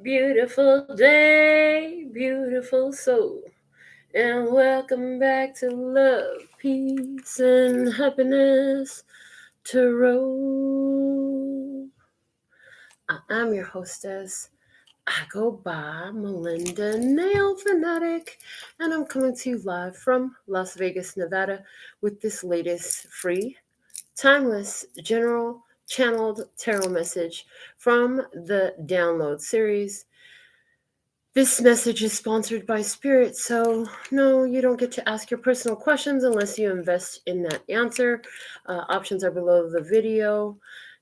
Beautiful day, beautiful soul, and welcome back to Love, Peace, and Happiness Tarot. I'm your hostess. I go by Melinda NailFanatic, and I'm coming to you live from Las Vegas, Nevada, with this latest free, timeless, general, channeled tarot message from the download series. This message is sponsored by Spirit, so no, you don't get to ask your personal questions unless you invest in that answer. Options are below the video.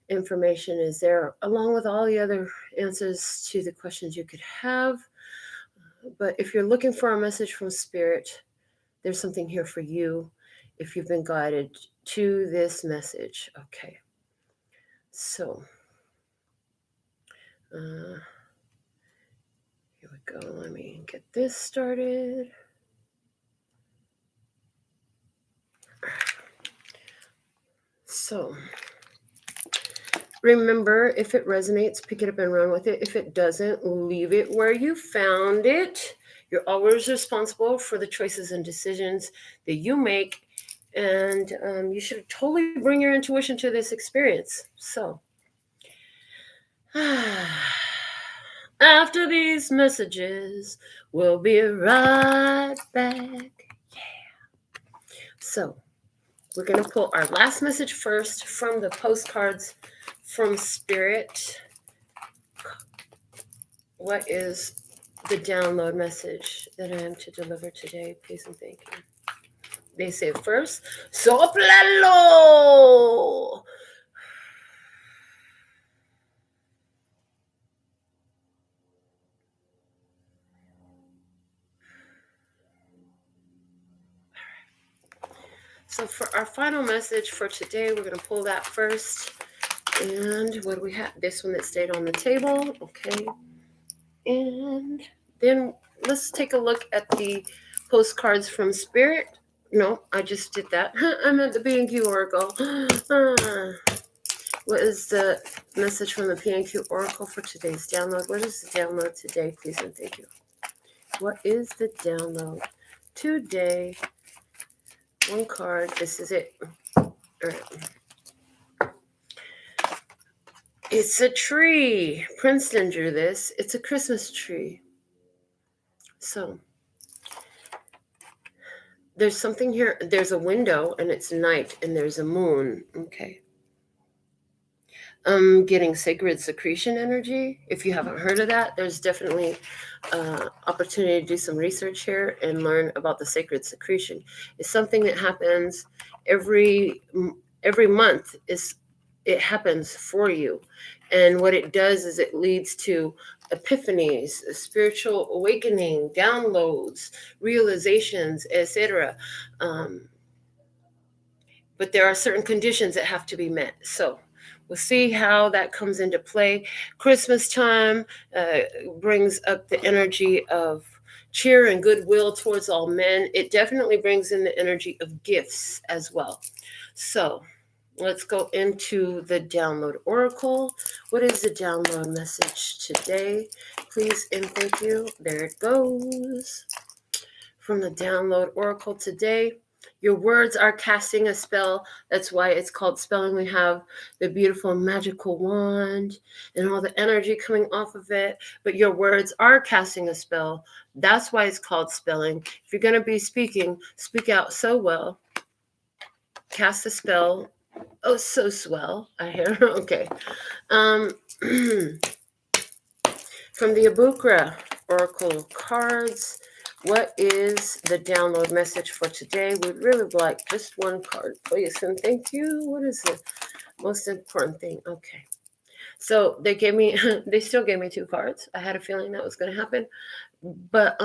Information is there, along with all the other answers to the questions you could have. But if you're looking for a message from Spirit, there's something here for you if you've been guided to this message. Okay. So, here we go. Let me get this started. So, remember, if it resonates, pick it up and run with it. If it doesn't, leave it where you found it. You're always responsible for the choices and decisions that you make, and you should totally bring your intuition to this experience. So, after these messages, we'll be right back. Yeah. So, we're going to pull our last message first from the postcards from Spirit. What is the download message that I am to deliver today? Please and thank you. They say first, soplalo. So for our final message for today, we're going to pull that first. And what do we have? This one that stayed on the table. Okay. And then let's take a look at the postcards from Spirit. No, I just did that. I'm at the B&Q Oracle. What is the message from the P&Q Oracle for today's download? What is the download today, please and thank you? What is the download today? One card. This is it. All right. It's a tree. Princeton drew this. It's a Christmas tree. So there's something here. There's a window and it's night and there's a moon. Okay. I'm getting sacred secretion energy. If you haven't heard of that, there's definitely opportunity to do some research here and learn about the sacred secretion. It's something that happens every month. It happens for you, and what it does is it leads to epiphanies, spiritual awakening, downloads, realizations, etc. But there are certain conditions that have to be met. So we'll see how that comes into play. Christmas time brings up the energy of cheer and goodwill towards all men. It definitely brings in the energy of gifts as well. So let's go into the download oracle. What is the download message today? Please and thank you. There it goes. From the download oracle today. Your words are casting a spell. That's why it's called spelling. We have the beautiful magical wand and all the energy coming off of it. But your words are casting a spell. That's why it's called spelling. If you're going to be speaking, speak out so well. Cast a spell. Oh, so swell. I hear. Okay. From the Abukra Oracle cards. What is the download message for today? We'd really like just one card, please, and thank you. What is the most important thing? Okay. So they still gave me two cards. I had a feeling that was going to happen. But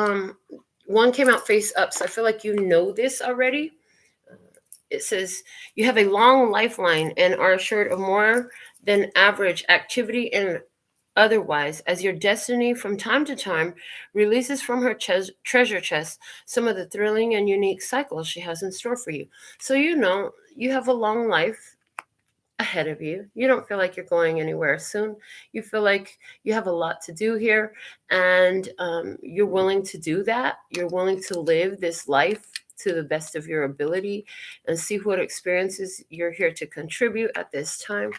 one came out face up, so I feel like you know this already. It says, you have a long lifeline and are assured of more than average activity and otherwise, as your destiny from time to time releases from her treasure chest some of the thrilling and unique cycles she has in store for you. So you know you have a long life ahead of you. You don't feel like you're going anywhere soon. You feel like you have a lot to do here, and you're willing to do that. You're willing to live this life to the best of your ability and see what experiences you're here to contribute at this time.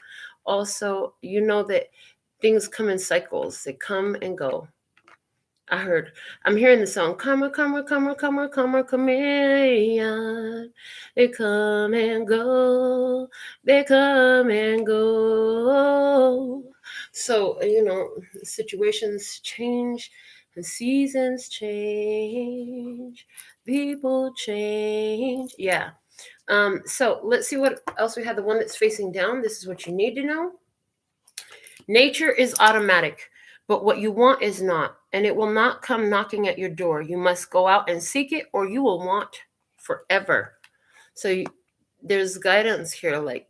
Also, you know that things come in cycles, they come and go. I'm hearing the song, Karma, Karma, Karma, Karma, Karma, Chameleon. They come and go, they come and go. So, situations change and seasons change, people change. Yeah. So let's see what else we have. The one that's facing down, this is what you need to know. Nature is automatic, but what you want is not, and it will not come knocking at your door. You must go out and seek it, or you will want forever. So there's guidance here, like,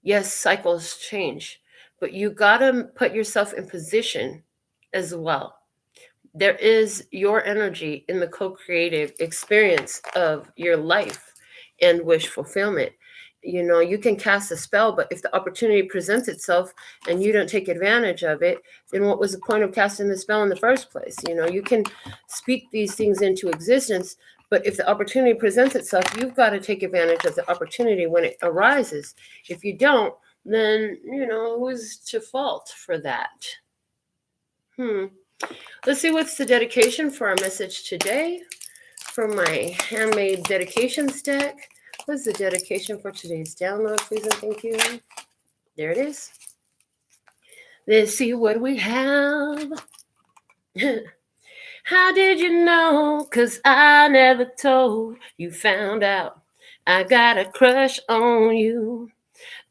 yes, cycles change, but you gotta put yourself in position as well. There is your energy in the co-creative experience of your life and wish fulfillment. You can cast a spell, but if the opportunity presents itself and you don't take advantage of it, then what was the point of casting the spell in the first place? You can speak these things into existence, but if the opportunity presents itself, you've got to take advantage of the opportunity when it arises. If you don't, then, who's to fault for that? Let's see what's the dedication for our message today from my handmade dedications deck. What's the dedication for today's download, please and thank you? There it is. Let's see what we have. How did you know? 'Cause I never told. You found out I got a crush on you.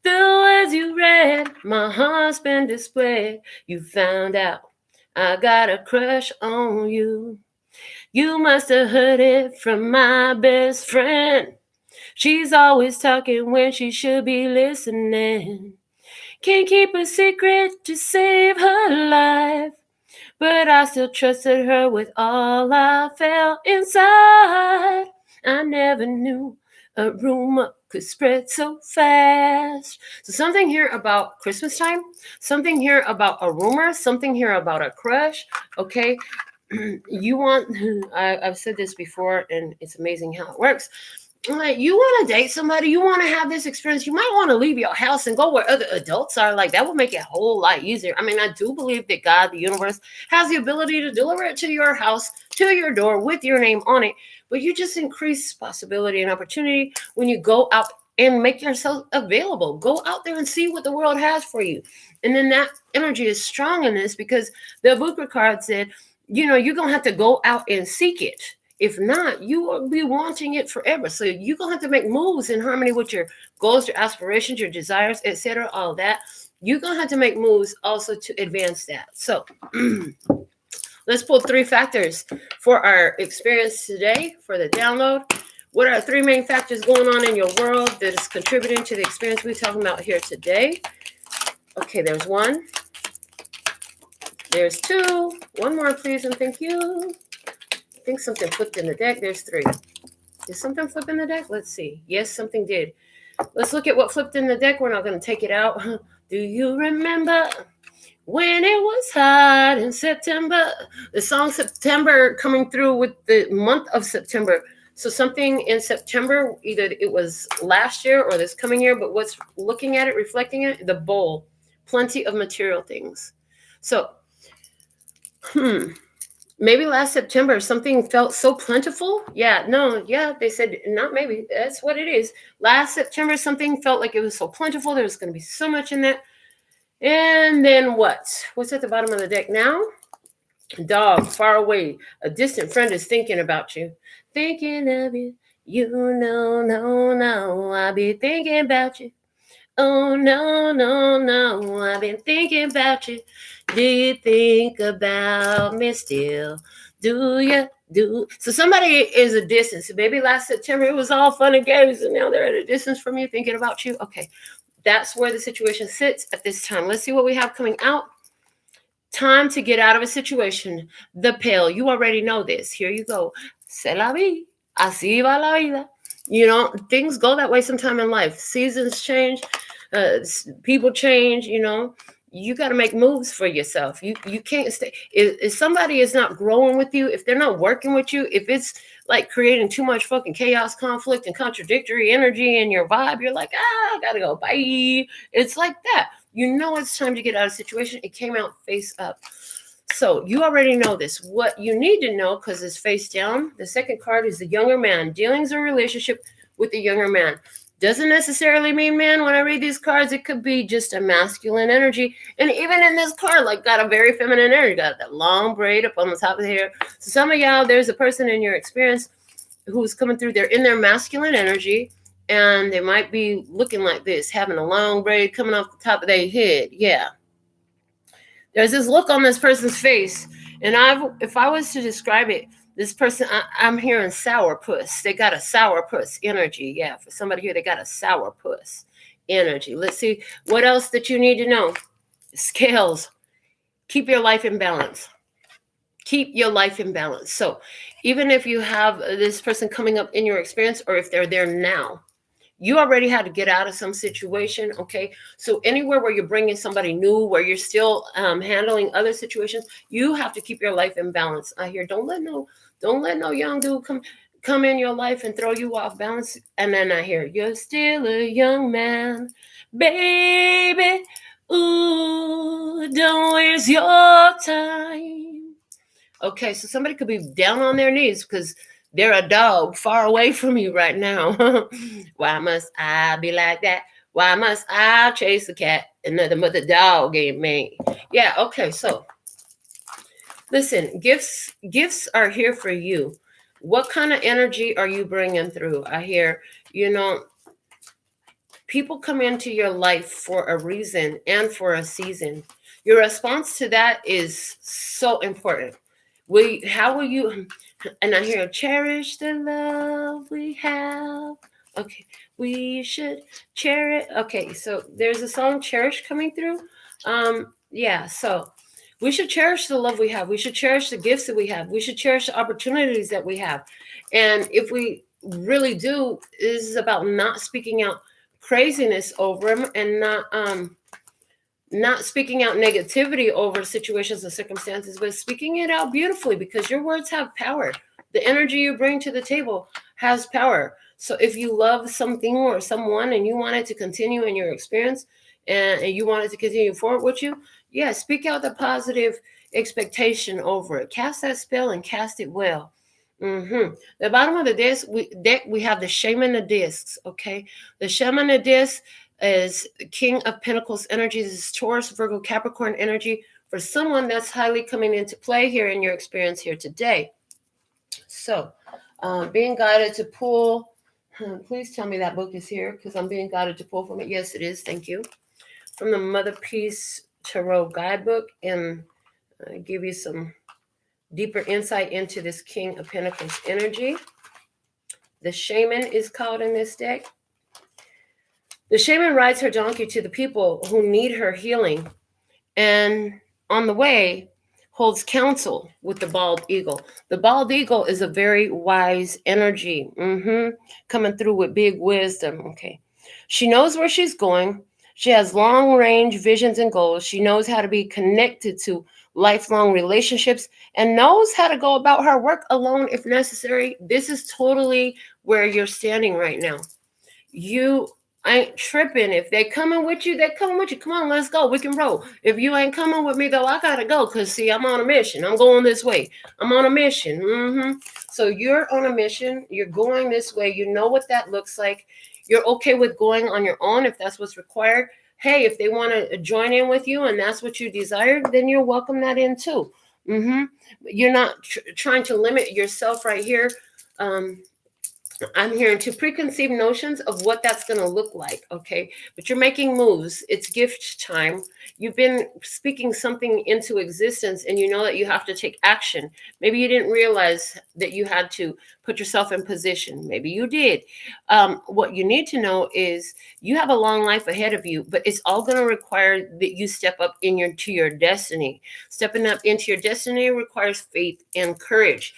The words you read, my heart's been displayed. You found out I got a crush on you. You must have heard it from my best friend. She's always talking when she should be listening. Can't keep a secret to save her life, but I still trusted her with all I felt inside. I never knew a rumor could spread so fast. So something here about Christmas time, something here about a rumor, something here about a crush, okay? I've said this before, and it's amazing how it works. Like, you want to date somebody, you want to have this experience, you might want to leave your house and go where other adults are. Like, that would make it a whole lot easier. I mean, I do believe that God, the universe, has the ability to deliver it to your house, to your door, with your name on it. But you just increase possibility and opportunity when you go out and make yourself available. Go out there and see what the world has for you. And then that energy is strong in this, because the Booker card said, you're going to have to go out and seek it. If not, you will be wanting it forever. So you're going to have to make moves in harmony with your goals, your aspirations, your desires, etc., all that. You're going to have to make moves also to advance that. So let's pull 3 factors for our experience today for the download. What are 3 main factors going on in your world that is contributing to the experience we're talking about here today? Okay, there's 1. There's 2. 1 more, please, and thank you. I think something flipped in the deck. There's 3. Did something flip in the deck? Let's see. Yes, something did. Let's look at what flipped in the deck. We're not going to take it out. Do you remember when it was hot in September? The song September coming through with the month of September. So something in September, either it was last year or this coming year, but what's looking at it, reflecting it, the bowl. Plenty of material things. So, maybe last September, something felt so plentiful. They said not maybe. That's what it is. Last September, something felt like it was so plentiful. There was going to be so much in that. And then what? What's at the bottom of the deck now? Dog, far away. A distant friend is thinking about you. Thinking of you. No. I'll be thinking about you. Oh, no. I've been thinking about you. Do you think about me still? Do you? So somebody is a distance. Maybe last September it was all fun and games, and now they're at a distance from you thinking about you. Okay, that's where the situation sits at this time. Let's see what we have coming out. Time to get out of a situation. The pill. You already know this. Here you go. C'est la vie. Así va la vida. Things go that way sometime in life. Seasons change. People change, you know. You got to make moves for yourself. You can't stay. If somebody is not growing with you, if they're not working with you, if it's like creating too much fucking chaos, conflict, and contradictory energy in your vibe, you're like, I gotta go, bye. It's like that. You know it's time to get out of situation. It came out face up. So you already know this. What you need to know, because it's face down, the second card is the younger man. Dealings or relationship with the younger man. Doesn't necessarily mean man. When I read these cards, it could be just a masculine energy. And even in this card, like, got a very feminine energy. Got that long braid up on the top of the hair. So some of y'all, there's a person in your experience who's coming through. They're in their masculine energy, and they might be looking like this, having a long braid coming off the top of their head. Yeah. There's this look on this person's face, and if I was to describe it, this person, I'm hearing sourpuss. They got a sourpuss energy. Yeah, for somebody here, they got a sourpuss energy. Let's see what else that you need to know. Scales. Keep your life in balance. Keep your life in balance. So even if you have this person coming up in your experience, or if they're there now, you already had to get out of some situation, okay? So anywhere where you're bringing somebody new, where you're still handling other situations, you have to keep your life in balance. I hear, don't let no young dude come in your life and throw you off balance. And then I hear, you're still a young man, baby. Ooh, don't waste your time. Okay, so somebody could be down on their knees because they're a dog far away from you right now. Why must I be like that? Why must I chase the cat and nothing but the dog ain't me? Yeah, okay, so listen, gifts are here for you. What kind of energy are you bringing through? I hear, you know, people come into your life for a reason and for a season. Your response to that is so important. How will you, and I hear, cherish the love we have. Okay, we should cherish. Okay, so there's a song, Cherish, coming through. Yeah, so we should cherish the love we have. We should cherish the gifts that we have. We should cherish the opportunities that we have. And if we really do, this is about not speaking out craziness over them, and not speaking out negativity over situations and circumstances, but speaking it out beautifully, because your words have power. The energy you bring to the table has power. So if you love something or someone and you want it to continue in your experience, and you want it to continue forward with you, yeah, speak out the positive expectation over it. Cast that spell and cast it well. The bottom of the deck, we have the Shaman of Discs. Okay, the Shaman of Discs is King of Pentacles energy. This is Taurus, Virgo, Capricorn energy for someone that's highly coming into play here in your experience here today. So, being guided to pull. Please tell me that book is here, because I'm being guided to pull from it. Yes, it is. Thank you. From the Mother Peace Tarot Guidebook, and give you some deeper insight into this King of Pentacles energy. The Shaman is called in this deck. The shaman rides her donkey to the people who need her healing, and on the way holds counsel with the bald eagle. The bald eagle is a very wise energy, coming through with big wisdom. Okay, she knows where she's going. She has long range visions and goals. She knows how to be connected to lifelong relationships and knows how to go about her work alone if necessary. This is totally where you're standing right now. You ain't tripping. If they coming with you, they coming with you. Come on, let's go. We can roll. If you ain't coming with me, though, I gotta go, because see, I'm on a mission. I'm going this way. I'm on a mission. So you're on a mission. You're going this way. You know what that looks like. You're okay with going on your own if that's what's required. Hey, if they want to join in with you and that's what you desire, then you're welcome that in too. You're not trying to limit yourself right here. I'm hearing two preconceived notions of what that's going to look like, okay? But you're making moves. It's gift time. You've been speaking something into existence, and you know that you have to take action. Maybe you didn't realize that you had to put yourself in position. Maybe you did. What you need to know is you have a long life ahead of you, but it's all going to require that you step up to your destiny. Stepping up into your destiny requires faith and courage.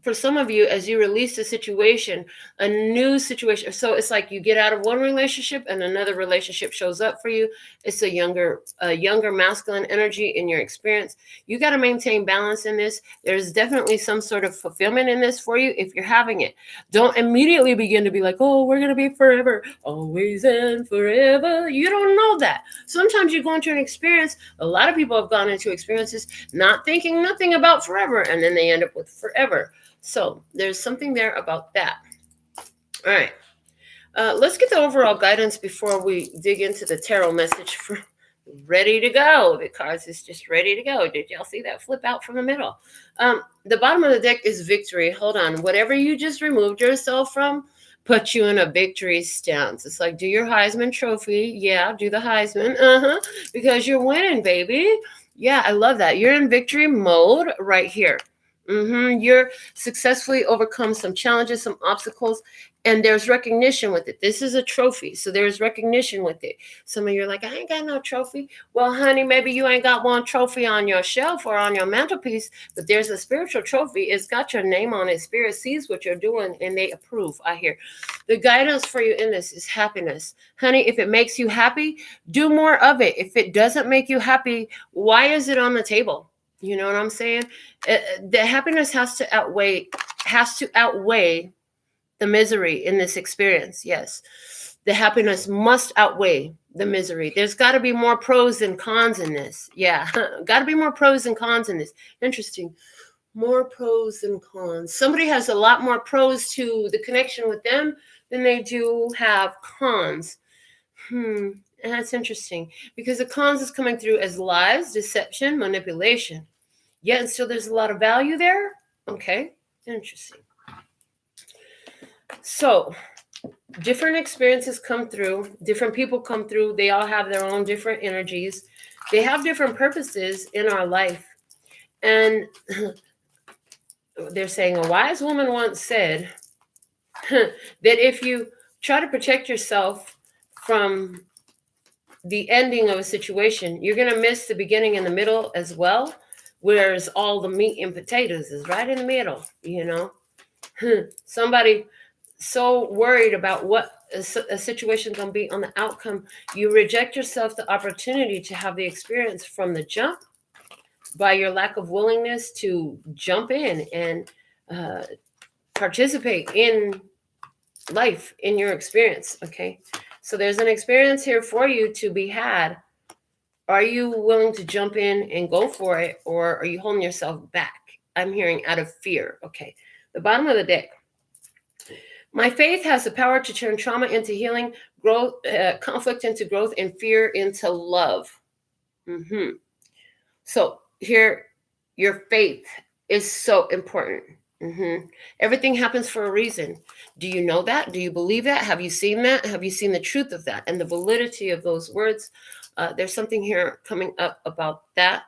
for some of you, as you release a situation, a new situation. So it's like you get out of one relationship and another relationship shows up for you. It's a younger masculine energy in your experience. You got to maintain balance in this. There's definitely some sort of fulfillment in this for you if you're having it. Don't immediately begin to be like, oh, we're going to be forever, always and forever. You don't know that. Sometimes you go into an experience. A lot of people have gone into experiences not thinking nothing about forever, and then they end up with forever. So there's something there about that. All right. Let's get the overall guidance before we dig into the tarot message for ready to go. The cards is just ready to go. Did y'all see that flip out from the middle? The bottom of the deck is victory. Hold on. Whatever you just removed yourself from, put you in a victory stance. It's like, do your Heisman Trophy. Yeah, do the Heisman. Because you're winning, baby. Yeah, I love that. You're in victory mode right here. You're successfully overcome some challenges, some obstacles, and there's recognition with it. This is a trophy, so there's recognition with it. Some of you are like, I ain't got no trophy. Well, honey, maybe you ain't got one trophy on your shelf or on your mantelpiece, but there's a spiritual trophy. It's got your name on it. Spirit sees what you're doing, and they approve, I hear. The guidance for you in this is happiness. Honey, if it makes you happy, do more of it. If it doesn't make you happy, why is it on the table? You know what I'm saying? The happiness has to outweigh the misery in this experience. Yes. The happiness must outweigh the misery. There's got to be more pros than cons in this. Yeah. Got to be more pros than cons in this. Interesting. More pros than cons. Somebody has a lot more pros to the connection with them than they do have cons. And that's interesting because the cons is coming through as lies, deception, manipulation. Yeah, and still there's a lot of value there. Okay, interesting. So different experiences come through, different people come through. They all have their own different energies. They have different purposes in our life. And they're saying a wise woman once said that if you try to protect yourself from the ending of a situation, you're going to miss the beginning and the middle as well. Whereas all the meat and potatoes is right in the middle, you know. Somebody so worried about what a situation's going to be on the outcome, you reject yourself the opportunity to have the experience from the jump by your lack of willingness to jump in and participate in life, in your experience, okay? So there's an experience here for you to be had. Are you willing to jump in and go for it, or are you holding yourself back? I'm hearing out of fear. Okay. The bottom of the deck. My faith has the power to turn trauma into healing, growth, conflict into growth, and fear into love. So here, your faith is so important. Everything happens for a reason. Do you know that? Do you believe that? Have you seen that? Have you seen the truth of that and the validity of those words? There's something here coming up about that.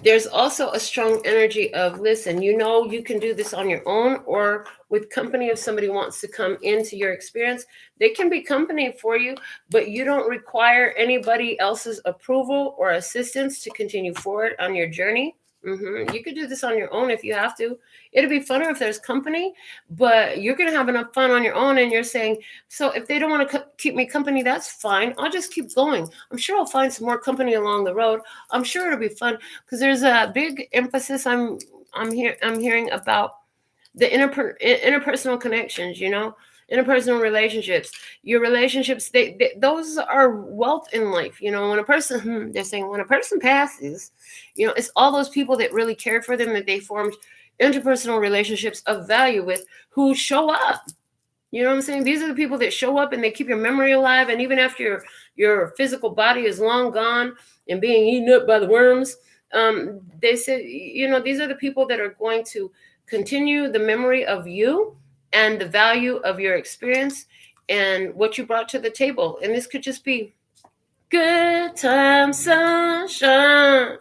There's also a strong energy of, listen, you know, you can do this on your own or with company. If somebody wants to come into your experience, they can be company for you, but you don't require anybody else's approval or assistance to continue forward on your journey. You could do this on your own if you have to. It'd be funner if there's company, but you're going to have enough fun on your own. And you're saying, so if they don't want to keep me company, that's fine. I'll just keep going. I'm sure I'll find some more company along the road. I'm sure it'll be fun because there's a big emphasis I'm hearing about the interpersonal connections, you know, interpersonal relationships. Your relationships, those are wealth in life. You know, when a person, they're saying when a person passes, you know, it's all those people that really cared for them, that they formed interpersonal relationships of value with, who show up. You know what I'm saying? These are the people that show up and they keep your memory alive. And even after your physical body is long gone and being eaten up by the worms, they said, you know, these are the people that are going to continue the memory of you and the value of your experience and what you brought to the table. And this could just be good time sunshine.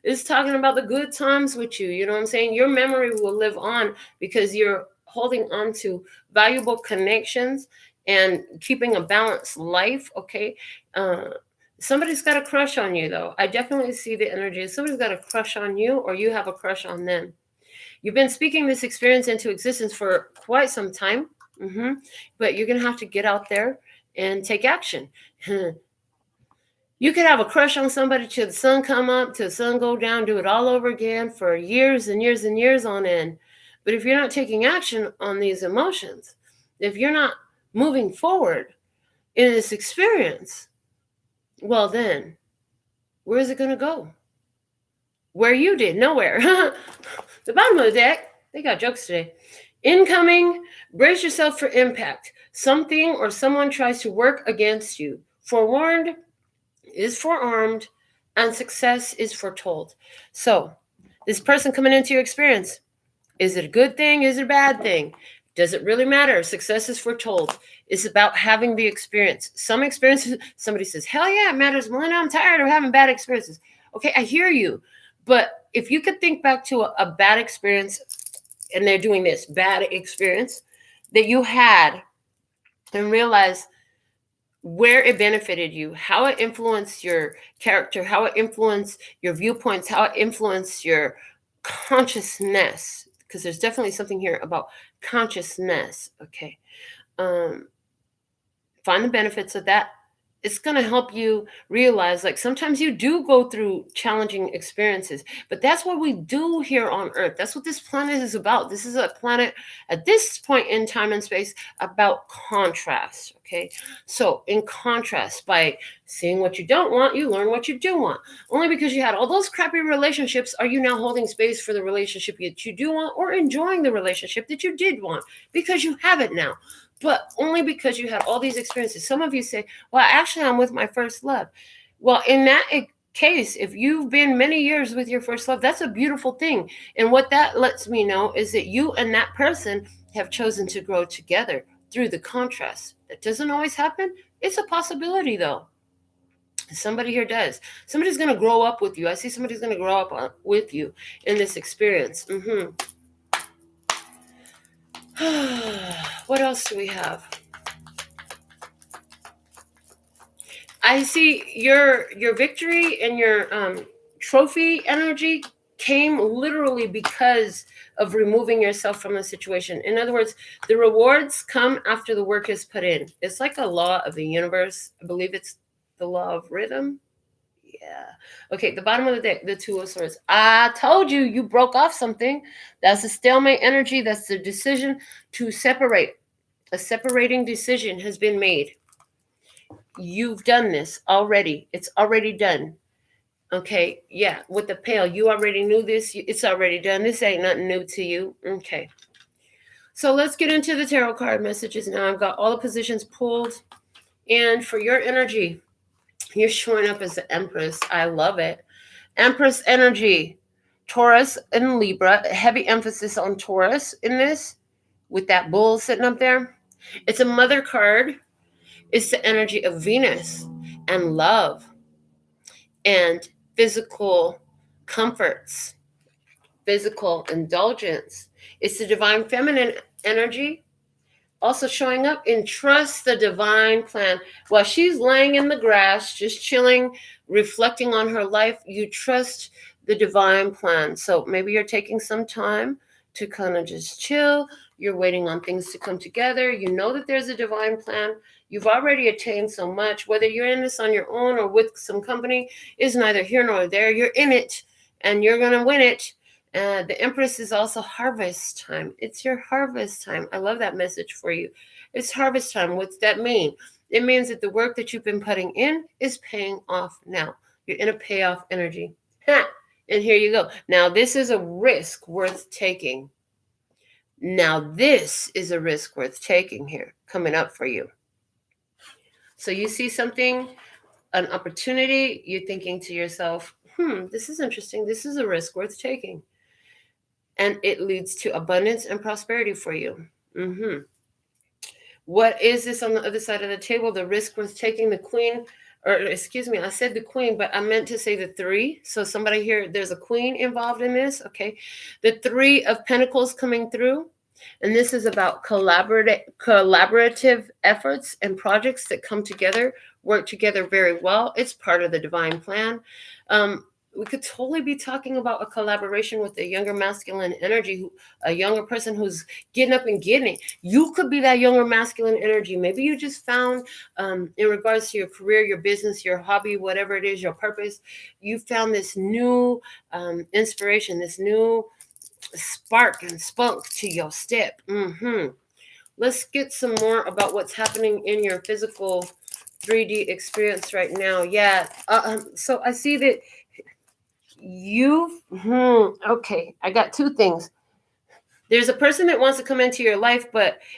It's talking about the good times with you. You know what I'm saying? Your memory will live on because you're holding on to valuable connections and keeping a balanced life. Okay. Somebody's got a crush on you, though. I definitely see the energy. Somebody's got a crush on you, or you have a crush on them. You've been speaking this experience into existence for quite some time, but you're going to have to get out there and take action. You could have a crush on somebody till the sun come up, till the sun go down, do it all over again for years and years and years on end. But if you're not taking action on these emotions, if you're not moving forward in this experience, well then, where is it going to go? Where you did? Nowhere. The bottom of the deck, they got jokes today. Incoming, brace yourself for impact. Something or someone tries to work against you. Forewarned is forearmed, and success is foretold. So, this person coming into your experience, is it a good thing? Is it a bad thing? Does it really matter? Success is foretold. It's about having the experience. Some experiences, somebody says, hell yeah, it matters. Melinda, I'm tired of having bad experiences. Okay, I hear you. But if you could think back to a bad experience, and they're doing this, bad experience that you had, and realize where it benefited you, how it influenced your character, how it influenced your viewpoints, how it influenced your consciousness, because there's definitely something here about consciousness. Okay. Find the benefits of that. It's going to help you realize, like, sometimes you do go through challenging experiences, but that's what we do here on Earth. That's what this planet is about. This is a planet at this point in time and space about contrast. Okay. So in contrast, by seeing what you don't want, you learn what you do want. Only because you had all those crappy relationships are you now holding space for the relationship that you do want, or enjoying the relationship that you did want, because you have it now. But only because you had all these experiences. Some of you say, well, actually, I'm with my first love. Well, in that case, if you've been many years with your first love, that's a beautiful thing. And what that lets me know is that you and that person have chosen to grow together through the contrast. That doesn't always happen. It's a possibility, though. Somebody here does. Somebody's going to grow up with you. I see somebody's going to grow up with you in this experience. What else do we have? I see your victory and your trophy energy came literally because of removing yourself from the situation. In other words, the rewards come after the work is put in. It's like a law of the universe. I believe it's the law of rhythm. Yeah. Okay, the bottom of the deck, the Two of Swords. I told you, you broke off something. That's a stalemate energy. That's the decision to separate. A separating decision has been made. You've done this already. It's already done. Okay, yeah, with the pail, you already knew this. It's already done. This ain't nothing new to you. Okay. So let's get into the tarot card messages now. I've got all the positions pulled. And for your energy, you're showing up as the Empress. I love it. Empress energy, Taurus and Libra. Heavy emphasis on Taurus in this, with that bull sitting up there. It's a mother card. It's the energy of Venus and love and physical comforts, physical indulgence. It's the divine feminine energy. Also showing up in trust the divine plan. While she's laying in the grass, just chilling, reflecting on her life, you trust the divine plan. So maybe you're taking some time to kind of just chill. You're waiting on things to come together. You know that there's a divine plan. You've already attained so much. Whether you're in this on your own or with some company is neither here nor there. You're in it and you're going to win it. The Empress is also harvest time. It's your harvest time. I love that message for you. It's harvest time. What's that mean? It means that the work that you've been putting in is paying off now. You're in a payoff energy. Ha! And here you go. Now, this is a risk worth taking. Now, this is a risk worth taking here coming up for you. So you see something, an opportunity, you're thinking to yourself, this is interesting. This is a risk worth taking. And it leads to abundance and prosperity for you. What is this on the other side of the table? The risk worth taking, the Queen, or excuse me, I said the Queen, but I meant to say the Three. So somebody here, there's a Queen involved in this. Okay. The Three of Pentacles coming through. And this is about collaborative efforts and projects that come together, work together very well. It's part of the divine plan. we could totally be talking about a collaboration with a younger masculine energy, a younger person who's getting up and getting it. You could be that younger masculine energy. Maybe you just found, in regards to your career, your business, your hobby, whatever it is, your purpose, you found this new inspiration, this new spark and spunk to your step. Let's get some more about what's happening in your physical 3D experience right now. Yeah. So I see that okay, I got two things. There's a person that wants to come into your life,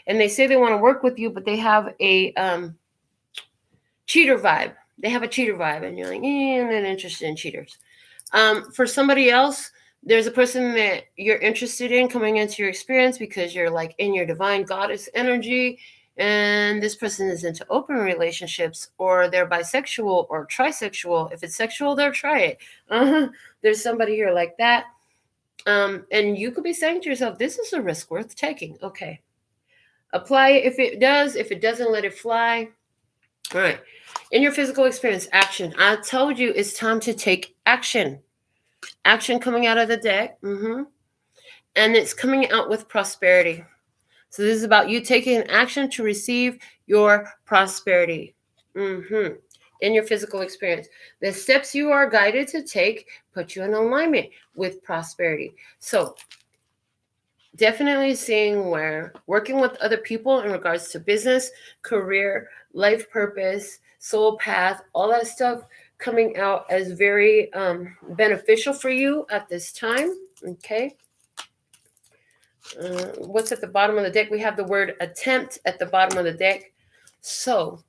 and they say they want to work with you, but they have a cheater vibe. They have a cheater vibe, and you're like, I'm not interested in cheaters. For somebody else, there's a person that you're interested in coming into your experience because you're like in your divine goddess energy, and this person is into open relationships, or they're bisexual or trisexual. If it's sexual, they'll try it. There's somebody here like that. And you could be saying to yourself, this is a risk worth taking. Okay. Apply it if it does. If it doesn't, let it fly. All right. In your physical experience, action. I told you it's time to take action. Action coming out of the deck. And it's coming out with prosperity. So this is about you taking action to receive your prosperity. In your physical experience. The steps you are guided to take put you in alignment with prosperity. So definitely seeing where working with other people in regards to business, career, life purpose, soul path, all that stuff coming out as very beneficial for you at this time. Okay. What's at the bottom of the deck? We have the word attempt at the bottom of the deck. So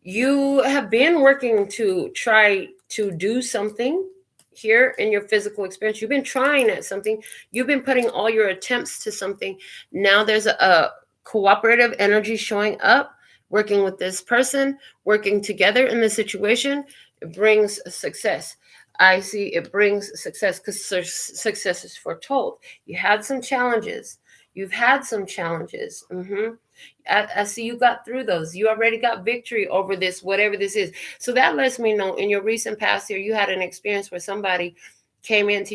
you have been working to try to do something here in your physical experience. You've been trying at something. You've been putting all your attempts to something. Now there's a cooperative energy showing up, working with this person, working together in the situation. It brings success. I see it brings success because success is foretold. You had some challenges. You've had some challenges. I see you got through those. You already got victory over this, whatever this is. So that lets me know in your recent past here, you had an experience where somebody came in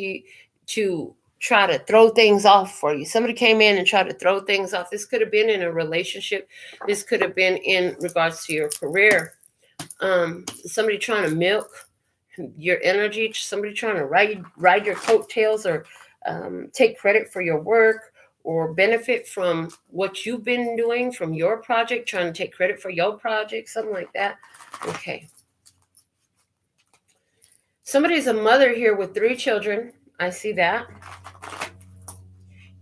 to try to throw things off for you. Somebody came in and tried to throw things off. This could have been in a relationship. This could have been in regards to your career. Somebody trying to milk your energy. Somebody trying to ride your coattails or take credit for your work, or benefit from what you've been doing from your project, trying to take credit for your project, something like that. Okay. Somebody's a mother here with 3 children. I see that.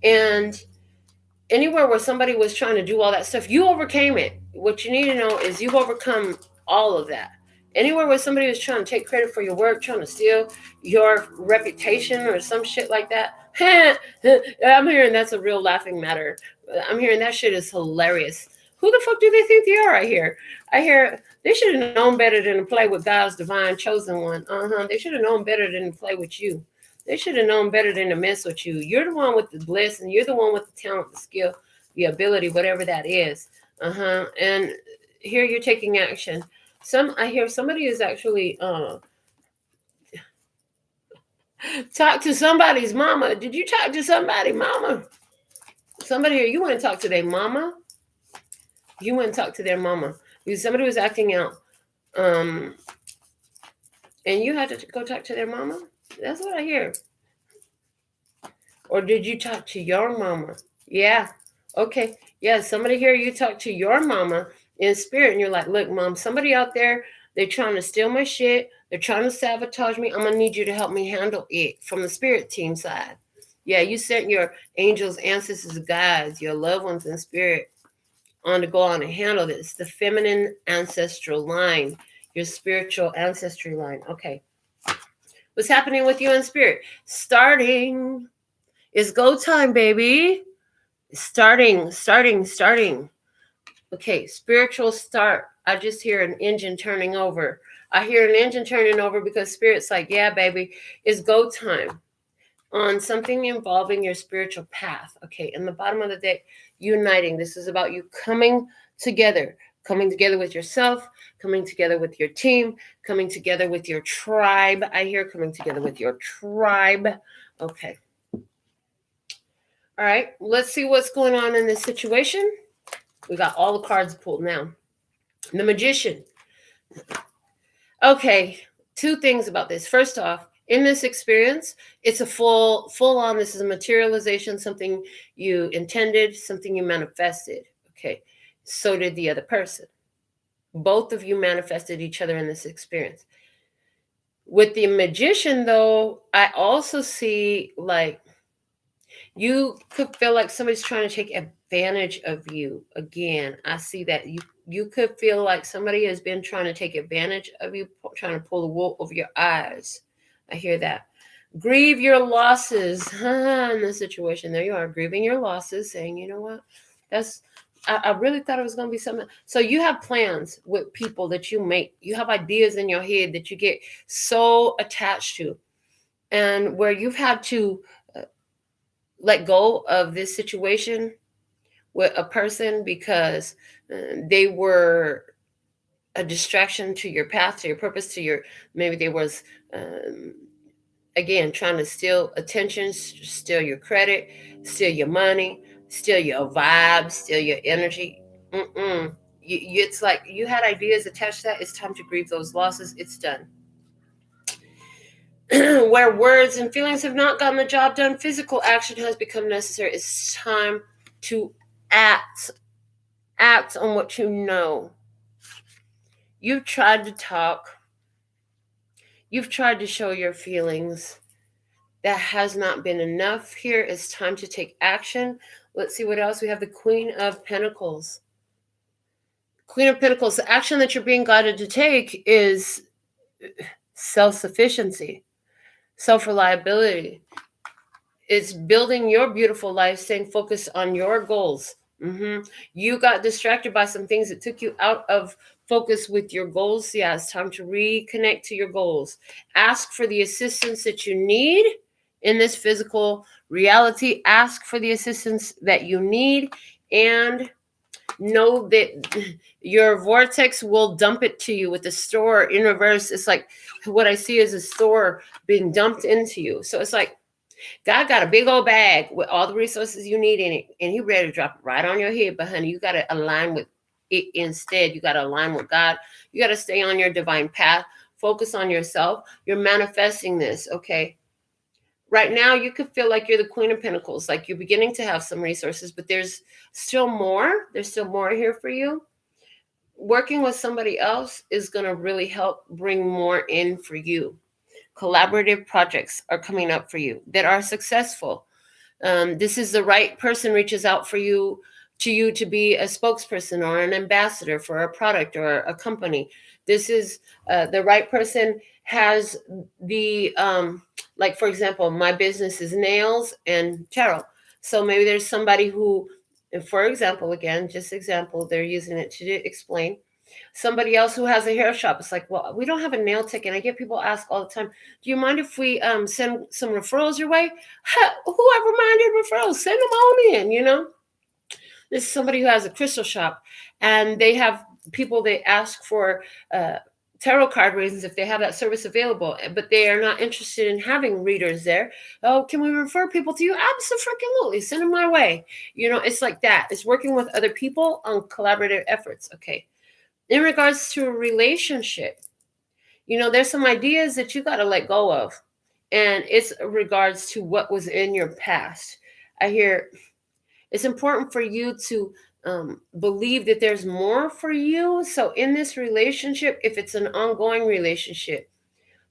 And anywhere where somebody was trying to do all that stuff, you overcame it. What you need to know is you've overcome all of that. Anywhere where somebody was trying to take credit for your work, trying to steal your reputation or some shit like that, I'm hearing that's a real laughing matter. I'm hearing that shit is hilarious. Who the fuck do they think they are? I hear they should have known better than to play with God's divine chosen one. They should have known better than to play with you. They should have known better than to mess with you. You're the one with the bliss, and you're the one with the talent, the skill, the ability, whatever that is. And here you're taking action. I hear somebody is actually talk to somebody's mama. Did you talk to somebody's mama? Somebody here, you want to talk to their mama? You want to talk to their mama. Because somebody was acting out. And you had to go talk to their mama? That's what I hear. Or did you talk to your mama? Yeah. Okay. Yeah, somebody here, you talk to your mama in spirit, and you're like, look, mom, somebody out there, they're trying to steal my shit. They're trying to sabotage me. I'm going to need you to help me handle it from the spirit team side. Yeah, you sent your angels, ancestors, guides, your loved ones in spirit on to go on and handle this. The feminine ancestral line, your spiritual ancestry line. Okay. What's happening with you in spirit? Starting. It's go time, baby. Starting. Okay, spiritual start. I just hear an engine turning over. I hear an engine turning over because spirit's like, yeah, baby, it's go time on something involving your spiritual path. Okay, in the bottom of the deck, uniting. This is about you coming together, coming together with yourself, coming together with your team, coming together with your tribe. I hear coming together with your tribe. Okay. All right, let's see what's going on in this situation. We got all the cards pulled now. The Magician. Okay, two things about this. First off, in this experience, it's a full on, this is a materialization, something you intended, something you manifested. Okay, so did the other person. Both of you manifested each other in this experience. With the Magician, though, I also see like you could feel like somebody's trying to take advantage of you. Again, I see that you could feel like somebody has been trying to take advantage of you, trying to pull the wool over your eyes. I hear that. Grieve your losses in this situation. There you are, grieving your losses, saying, you know what, I really thought it was going to be something. So you have plans with people that you make. You have ideas in your head that you get so attached to, and where you've had to let go of this situation with a person because they were a distraction to your path, to your purpose, to your, maybe there was, again, trying to steal attention, steal your credit, steal your money, steal your vibes, steal your energy. It's like you had ideas attached to that. It's time to grieve those losses. It's done. Where words and feelings have not gotten the job done, physical action has become necessary. It's time to act on what you know. You've tried to talk. You've tried to show your feelings. That has not been enough. Here is time to take action. Let's see what else. We have the Queen of Pentacles. Queen of Pentacles, the action that you're being guided to take is self-sufficiency, self-reliability. It's building your beautiful life, staying focused on your goals. You got distracted by some things that took you out of focus with your goals. Yeah, it's time to reconnect to your goals. Ask for the assistance that you need in this physical reality. Ask for the assistance that you need, and know that your vortex will dump it to you with the store in reverse. It's like what I see is a store being dumped into you. So it's like God got a big old bag with all the resources you need in it, and He ready to drop it right on your head. But honey, you got to align with it instead. You got to align with God. You got to stay on your divine path. Focus on yourself. You're manifesting this, okay? Right now, you could feel like you're the Queen of Pentacles, like you're beginning to have some resources, but there's still more. There's still more here for you. Working with somebody else is going to really help bring more in for you. Collaborative projects are coming up for you that are successful. This is the right person reaches out for you to be a spokesperson or an ambassador for a product or a company. This is the right person has the, like, for example, my business is nails and tarot. So maybe there's somebody who, for example, again, just example, they're using it to explain. Somebody else who has a hair shop. It's like, well, we don't have a nail tech. And I get people ask all the time, do you mind if we send some referrals your way? Whoever minded referrals, send them on in, you know? This is somebody who has a crystal shop, and they have people, they ask for tarot card readings if they have that service available, but they are not interested in having readers there. Oh, can we refer people to you? Absolutely. Send them my way. You know, it's like that. It's working with other people on collaborative efforts. Okay. In regards to a relationship, you know, there's some ideas that you got to let go of. And it's regards to what was in your past. I hear it's important for you to believe that there's more for you. So in this relationship, if it's an ongoing relationship,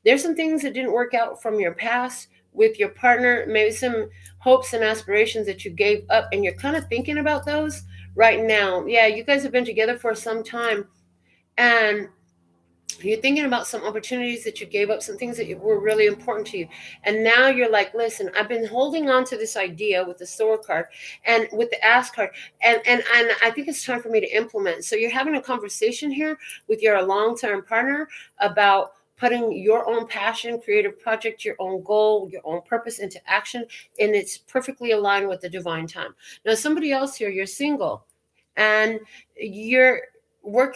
there's some things that didn't work out from your past with your partner, maybe some hopes and aspirations that you gave up, and you're kind of thinking about those right now. Yeah, you guys have been together for some time, and you're thinking about some opportunities that you gave up, some things that were really important to you. And now you're like, listen, I've been holding on to this idea with the Soul card and with the Ass card. And I think it's time for me to implement. So you're having a conversation here with your long-term partner about putting your own passion, creative project, your own goal, your own purpose into action. And it's perfectly aligned with the divine time. Now, somebody else here, you're single, and you're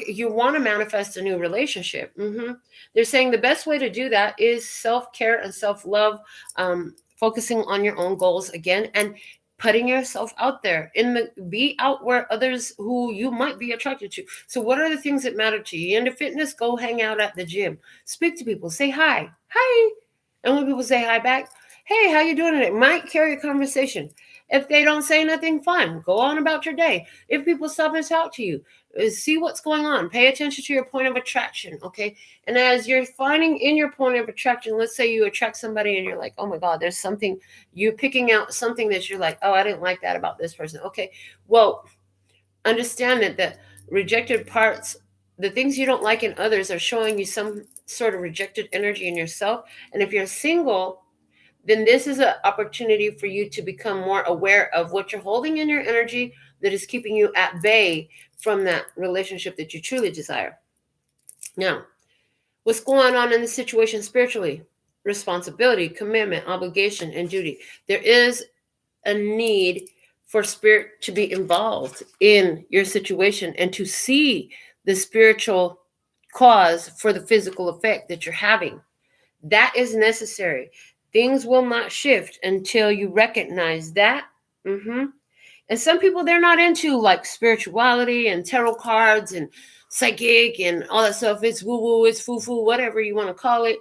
you want to manifest a new relationship. They're saying the best way to do that is self-care and self-love, focusing on your own goals again, and putting yourself out there be out where others who you might be attracted to. So what are the things that matter to you? You into fitness? Go hang out at the gym, speak to people, say hi. And when people say hi back, hey, how you doing today, might carry a conversation. If they don't say nothing, fine, go on about your day. If people stop and talk to you, see what's going on, pay attention to your point of attraction. Okay. And as you're finding in your point of attraction, let's say you attract somebody and you're like, oh my God, there's something, you're picking out something that you're like, oh, I didn't like that about this person. Okay, well, understand that the rejected parts, the things you don't like in others, are showing you some sort of rejected energy in yourself. And if you're single, then this is an opportunity for you to become more aware of what you're holding in your energy that is keeping you at bay from that relationship that you truly desire. Now, what's going on in the situation spiritually? Responsibility, commitment, obligation, and duty. There is a need for spirit to be involved in your situation and to see the spiritual cause for the physical effect that you're having. That is necessary. Things will not shift until you recognize that. And some people, they're not into like spirituality and tarot cards and psychic and all that stuff. It's woo-woo, it's foo-foo, whatever you want to call it.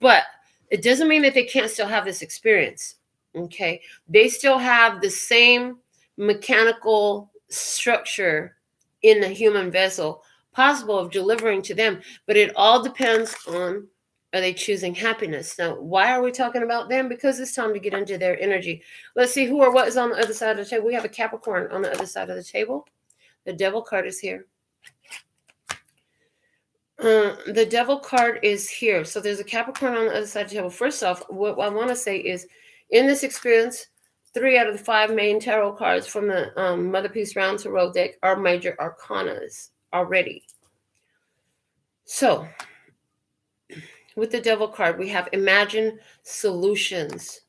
But it doesn't mean that they can't still have this experience. Okay. They still have the same mechanical structure in the human vessel possible of delivering to them. But it all depends on, are they choosing happiness? Now, why are we talking about them? Because it's time to get into their energy. Let's see who or what is on the other side of the table. We have a Capricorn on the other side of the table. The Devil card is here. The Devil card is here. So there's a Capricorn on the other side of the table. First off, what I want to say is, in this experience, 3 out of the 5 main tarot cards from the Mother Peace Round Tarot deck are major arcanas already. So, with the Devil card, we have imagine solutions.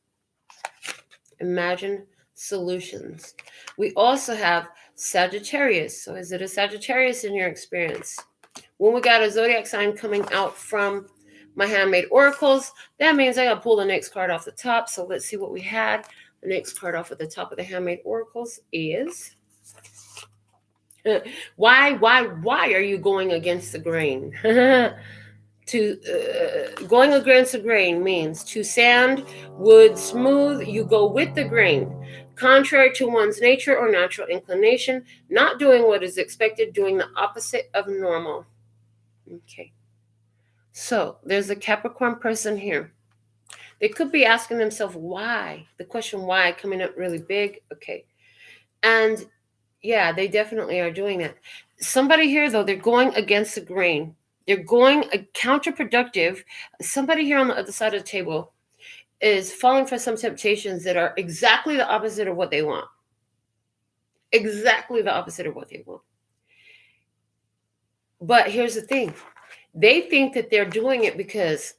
Imagine solutions. We also have Sagittarius. So is it a Sagittarius in your experience? When we got a zodiac sign coming out from my handmade oracles, that means I got to pull the next card off the top. So let's see what we had. The next card off at the top of the handmade oracles is... Why are you going against the grain? Going against the grain means to sand, wood, smooth, you go with the grain, contrary to one's nature or natural inclination, not doing what is expected, doing the opposite of normal. Okay. So there's a Capricorn person here. They could be asking themselves why. The question why coming up really big. Okay. And yeah, they definitely are doing that. Somebody here, though, they're going against the grain. They're going counterproductive. Somebody here on the other side of the table is falling for some temptations that are exactly the opposite of what they want. Exactly the opposite of what they want. But here's the thing. They think that they're doing it because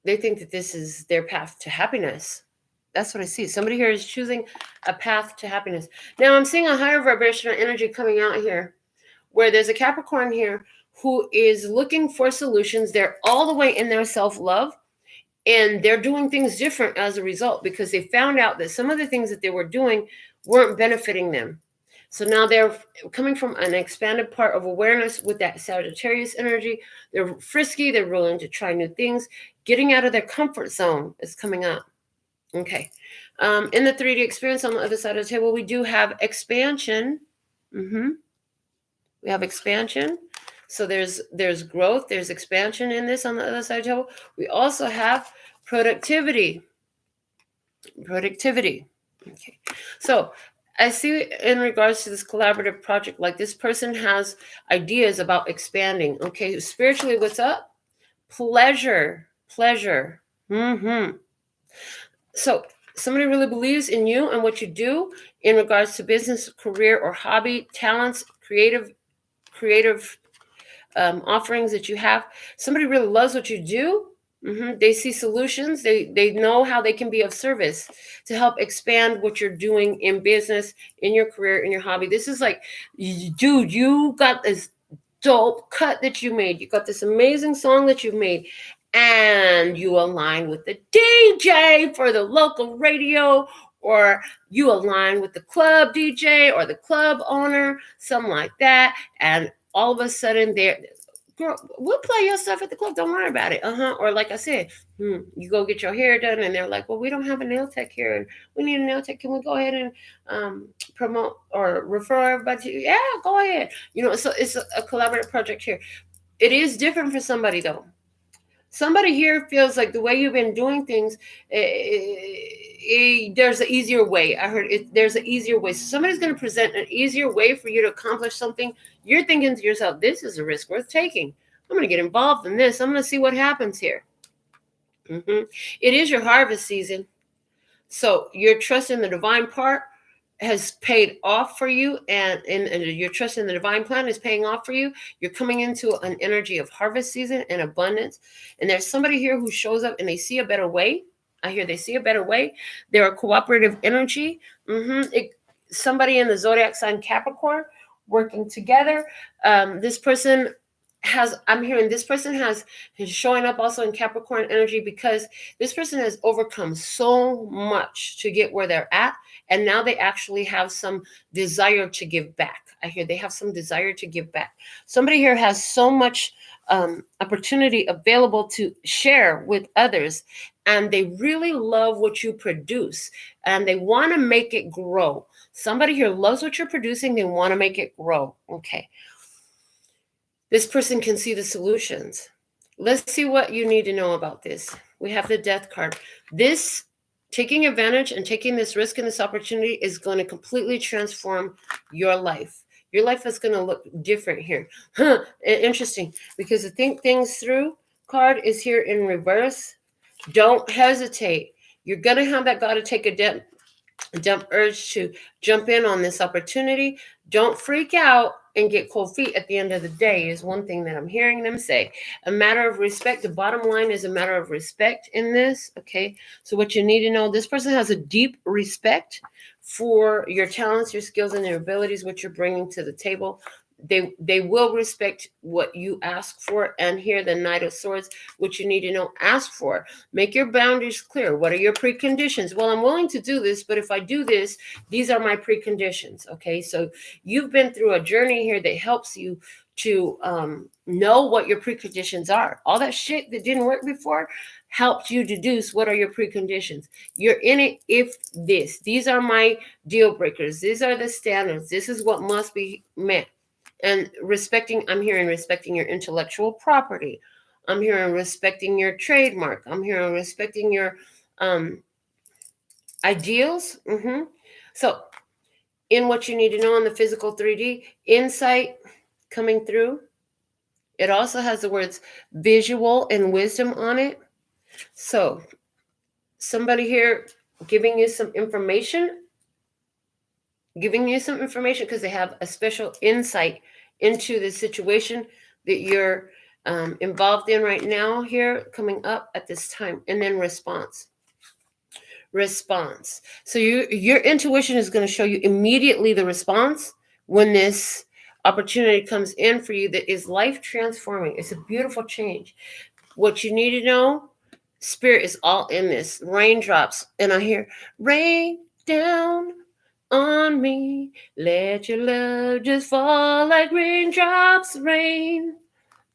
they think that this is their path to happiness. That's what I see. Somebody here is choosing a path to happiness. Now, I'm seeing a higher vibrational energy coming out here, where there's a Capricorn here who is looking for solutions. They're all the way in their self-love, and they're doing things different as a result because they found out that some of the things that they were doing weren't benefiting them. So now they're coming from an expanded part of awareness with that Sagittarius energy. They're frisky. They're willing to try new things. Getting out of their comfort zone is coming up. Okay. In the 3D experience on the other side of the table, we do have expansion. We have expansion. So there's growth, there's expansion in this on the other side of the table. We also have productivity. Productivity. Okay. So I see in regards to this collaborative project, like this person has ideas about expanding. Okay. Spiritually, what's up? Pleasure. Pleasure. So somebody really believes in you and what you do in regards to business, career, or hobby, talents, creative offerings that you have. Somebody really loves what you do, They see solutions. They know how they can be of service to help expand what you're doing in business, in your career, in your hobby. This is like, dude, you got this dope cut that you made. You got this amazing song that you made, and you align with the DJ for the local radio, or you align with the club DJ or the club owner, something like that. And all of a sudden, girl, we'll play your stuff at the club. Don't worry about it. Or like I said, you go get your hair done, and they're like, well, we don't have a nail tech here, and we need a nail tech. Can we go ahead and promote or refer everybody to you? Yeah, go ahead. So it's a collaborative project here. It is different for somebody, though. Somebody here feels like the way you've been doing things, there's an easier way. I heard there's an easier way. So somebody's going to present an easier way for you to accomplish something. You're thinking to yourself, this is a risk worth taking. I'm going to get involved in this. I'm going to see what happens here. It is your harvest season. So your trust in the divine part has paid off for you, and your trust in the divine plan is paying off for you. You're coming into an energy of harvest season and abundance. And there's somebody here who shows up and they see a better way. I hear they see a better way. They're a cooperative energy. Somebody in the zodiac sign Capricorn working together. This person I'm hearing this person is showing up also in Capricorn energy, because this person has overcome so much to get where they're at. And now they actually have some desire to give back. I hear they have some desire to give back. Somebody here has so much opportunity available to share with others. And they really love what you produce. And they want to make it grow. Somebody here loves what you're producing. They want to make it grow. Okay. This person can see the solutions. Let's see what you need to know about this. We have the Death card. This taking advantage and taking this risk and this opportunity is going to completely transform your life. Your life is going to look different here. Interesting, because the think things through card is here in reverse. Don't hesitate. You're going to have that gotta take a dump urge to jump in on this opportunity. Don't freak out and get cold feet at the end of the day is one thing that I'm hearing them say. A matter of respect. The bottom line is a matter of respect in this. Okay. So what you need to know, this person has a deep respect for your talents, your skills, and your abilities, what you're bringing to the table. They will respect what you ask for. And here, the Knight of Swords, what you need to know, ask for. Make your boundaries clear. What are your preconditions? Well, I'm willing to do this, but if I do this, these are my preconditions. Okay, so you've been through a journey here that helps you to know what your preconditions are. All that shit that didn't work before helped you deduce what are your preconditions. You're in it if this. These are my deal breakers. These are the standards. This is what must be met. And I'm hearing respecting your intellectual property. I'm hearing respecting your trademark. I'm hearing respecting your ideals. So in what you need to know in the physical 3D, insight coming through. It also has the words visual and wisdom on it. So somebody here giving you some information because they have a special insight into the situation that you're involved in right now here, coming up at this time. And then response. So your intuition is going to show you immediately the response when this opportunity comes in for you that is life transforming. It's a beautiful change. What you need to know, Spirit is all in this. Raindrops. And I hear rain down on me, let your love just fall like raindrops rain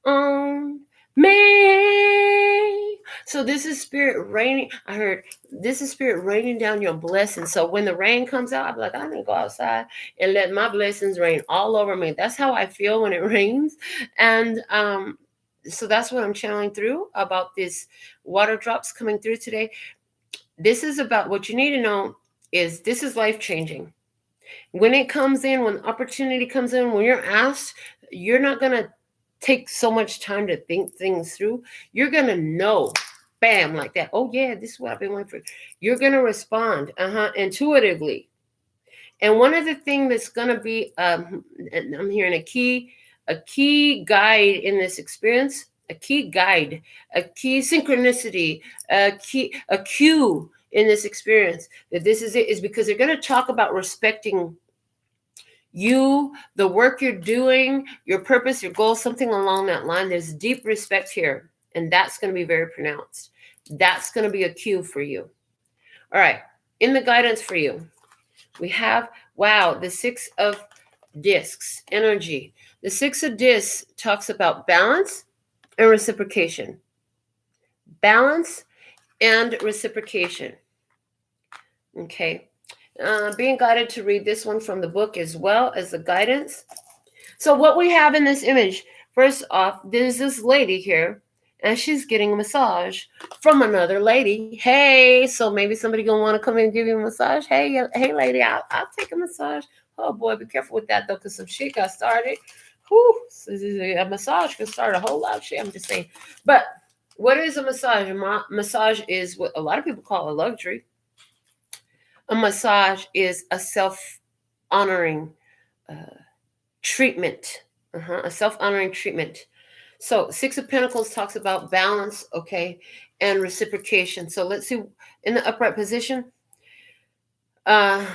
on me. So this is Spirit raining. I heard this is Spirit raining down your blessings. So when the rain comes out, I'm like, I'm gonna go outside and let my blessings rain all over me. That's how I feel when it rains. And so that's what I'm channeling through about this water drops coming through today. This is about what you need to know is this is life-changing. When it comes in, when opportunity comes in, when you're asked, you're not going to take so much time to think things through. You're going to know, bam, like that. Oh, yeah, this is what I've been waiting for. You're going to respond intuitively. And one of the things that's going to be, I'm hearing a key guide in this experience, a key guide, a key synchronicity, a cue in this experience that this is it, is because they're going to talk about respecting you, the work you're doing, your purpose, your goal, something along that line. There's deep respect here, and that's going to be very pronounced. That's going to be a cue for you. All right, in the guidance for you, we have, wow, the Six of Discs energy. The Six of Discs talks about balance and reciprocation. Balance and reciprocation. Okay. Being guided to read this one from the book as well as the guidance. So what we have in this image, first off, there's this lady here, and she's getting a massage from another lady. Hey, so maybe somebody gonna want to come in and give you a massage. Hey, lady, I'll take a massage. Oh boy, be careful with that though, because some shit got started. Whew, a massage can start a whole lot of shit. I'm just saying. But what is a massage? A massage is what a lot of people call a luxury. A massage is a self-honoring treatment, a self-honoring treatment. So Six of Pentacles talks about balance, okay, and reciprocation. So let's see, in the upright position, a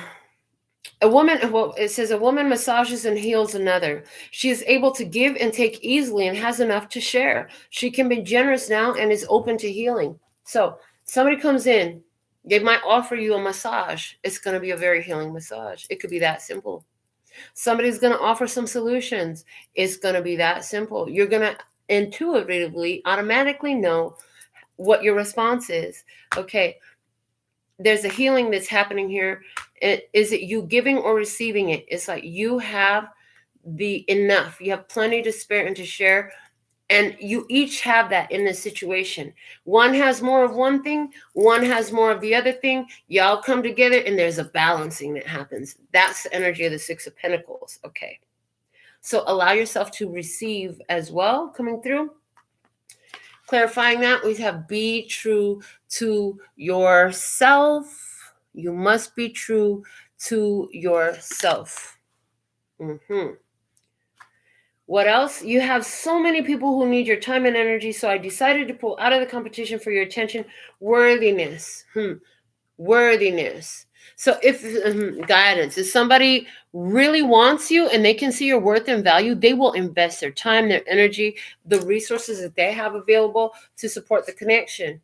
woman, well, it says a woman massages and heals another. She is able to give and take easily and has enough to share. She can be generous now and is open to healing. So somebody comes in, they might offer you a massage. It's going to be a very healing massage. It could be that simple. Somebody's going to offer some solutions. It's going to be that simple. You're going to intuitively, automatically know what your response is. Okay, there's a healing that's happening here. Is it you giving or receiving it? It's like you have the enough. You have plenty to spare and to share. And you each have that in this situation. One has more of one thing, one has more of the other thing. Y'all come together and there's a balancing that happens. That's the energy of the Six of Pentacles. Okay. So allow yourself to receive as well coming through. Clarifying that, we have be true to yourself. You must be true to yourself. What else? You have so many people who need your time and energy, so I decided to pull out of the competition for your attention. Worthiness. Worthiness. So if guidance, if somebody really wants you and they can see your worth and value, they will invest their time, their energy, the resources that they have available to support the connection.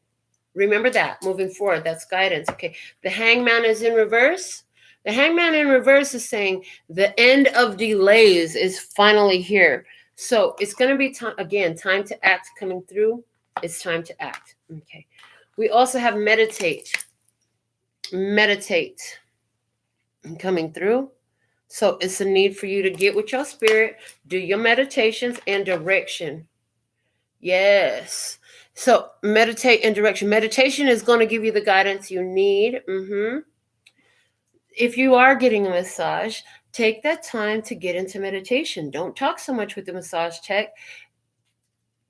Remember that moving forward. That's guidance. Okay. The Hangman is in reverse. The Hangman in reverse is saying the end of delays is finally here. So it's going to be time to act coming through. It's time to act. Okay. We also have meditate coming through. So it's a need for you to get with your spirit, do your meditations and direction. Yes. So meditate and direction. Meditation is going to give you the guidance you need. If you are getting a massage, take that time to get into meditation. Don't talk so much with the massage tech.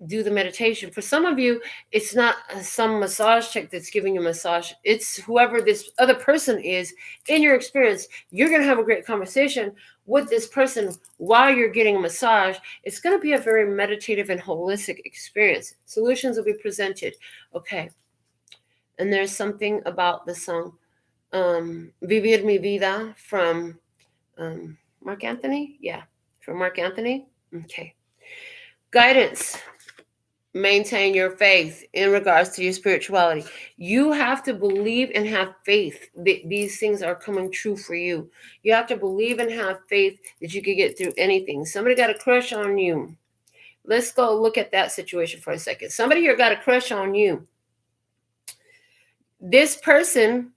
Do the meditation. For some of you, it's not some massage tech that's giving you a massage. It's whoever this other person is in your experience. You're going to have a great conversation with this person while you're getting a massage. It's going to be a very meditative and holistic experience. Solutions will be presented. Okay. And there's something about the song Vivir mi vida from Mark Anthony. Yeah, from Mark Anthony. Okay. Guidance. Maintain your faith in regards to your spirituality. You have to believe and have faith that these things are coming true for you. You have to believe and have faith that you can get through anything. Somebody got a crush on you. Let's go look at that situation for a second. Somebody here got a crush on you. This person,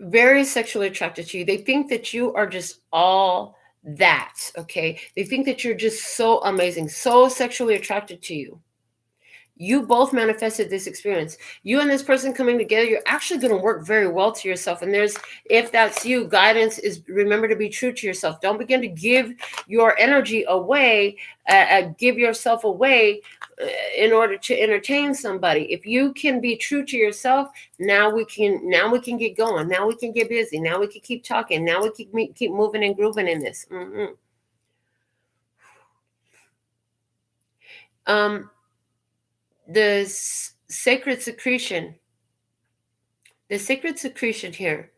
very sexually attracted to you. They think that you are just all that, okay? They think that you're just so amazing, so sexually attracted to you. You both manifested this experience. You and this person coming together, you're actually going to work very well to yourself. And if that's you, guidance is remember to be true to yourself. Don't begin to give your energy away, give yourself away in order to entertain somebody. If you can be true to yourself, now we can get going. Now we can get busy. Now we can keep talking. Now we can keep moving and grooving in this. the sacred secretion here,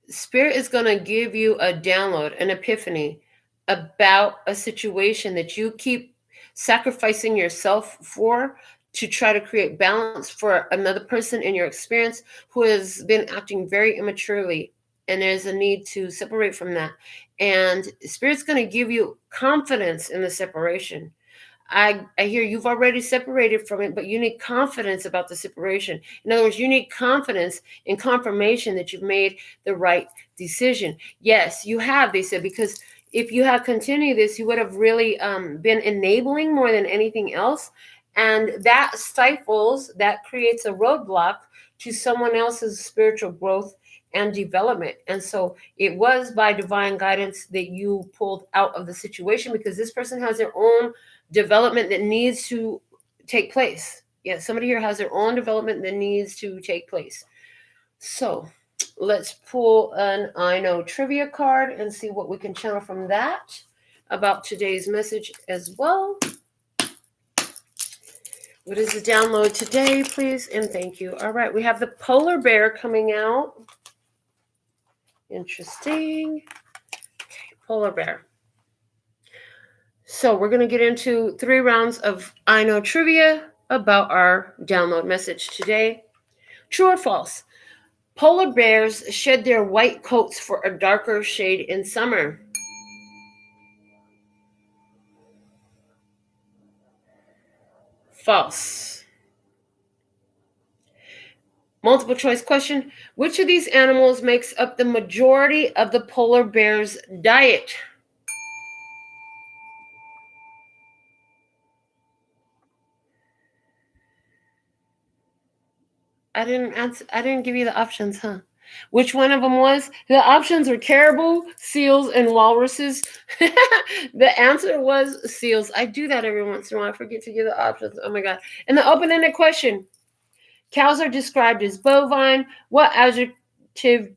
Spirit is going to give you a download, an epiphany about a situation that you keep sacrificing yourself for to try to create balance for another person in your experience who has been acting very immaturely. And there's a need to separate from that. And Spirit's going to give you confidence in the separation. I hear you've already separated from it, but you need confidence about the separation. In other words, you need confidence and confirmation that you've made the right decision. Yes, you have, they said, because if you had continued this, you would have really been enabling more than anything else. And that stifles, that creates a roadblock to someone else's spiritual growth and development. And so it was by divine guidance that you pulled out of the situation, because this person has their own development that needs to take place. Yeah, somebody here has their own development that needs to take place. So let's pull an I Know trivia card and see what we can channel from that about today's message as well. What is the download today, please? And thank you. All right, we have the polar bear coming out. Interesting. Okay, polar bear. So we're going to get into 3 rounds of I Know trivia about our download message today. True or false? Polar bears shed their white coats for a darker shade in summer. False. Multiple choice question. Which of these animals makes up the majority of the polar bear's diet? I didn't give you the options, huh? Which one of them was? The options were caribou, seals, and walruses. The answer was seals. I do that every once in a while. I forget to give the options. Oh my God. And the open-ended question. Cows are described as bovine. What adjective